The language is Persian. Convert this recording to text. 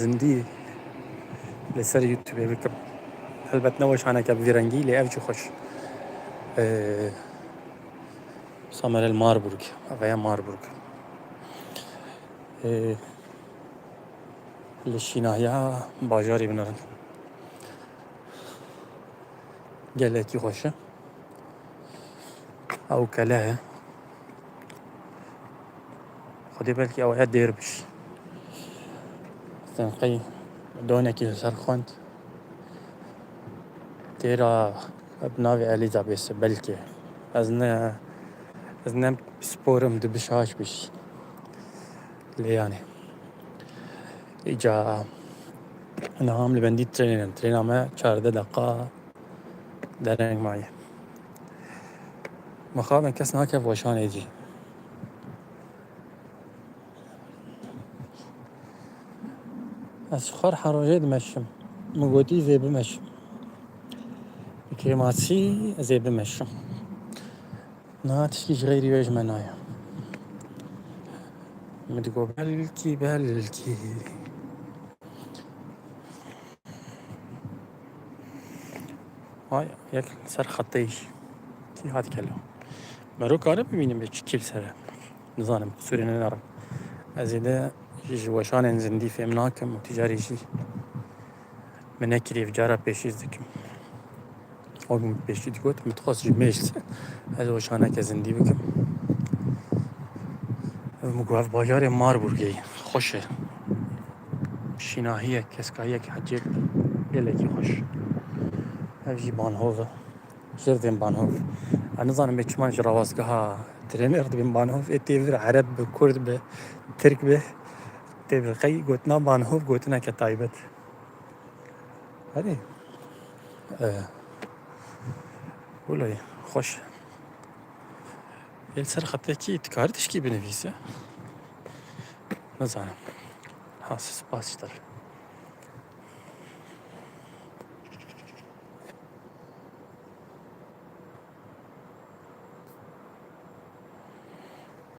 زندی لسر یوتیوب بکم البته نوشانه که بیرنگی لی افجی خوش سامر الماربورگ ویا ماربورگ لشیناهیا باجاری بنرن گله کی خوشه او کله خودی بلکی او دیر بش تنقی دونه کی سر خوند تیرا ابناوی الیزابیث بلکی از نه سپورم دبشاش بش لیانی ایجا نام لبندی ترین ما 14 دقیقه درنگ مایه مخابن کس ناکه وشان ایجی از خور حراجه دمشم مگوتی زیبه مشم کریماتی زیبه مشم نه تشکیش غیری ویج منایا مدگو بلکی های یک سر خطیش کی هات کلو مرو کاره ببینیم به چی کل سره نزانم سوری نرم از ایده جوشان زندی فهم ناکم و تجاریشی من اکریف جارا پیشیز دکم آگم پیشید گوت متخصص جمیشت از وشانه که زندی بکم مگوف باجار ماربورگی خوشه شیناهیه کسکاییه که حجیب گلکی خوش هفجی بانهوه جردين بانهوف أنا ظن بيتشمان جراواسكها ترينر دبين بانهوف إتيفر عرب بكرد بترك به تيفر خي قوتنا بانهوف قوتنا كتايبت هذه ولا خوش السر خطة كي تكارتش كي بنفيسه نزعم حاسس باسشتر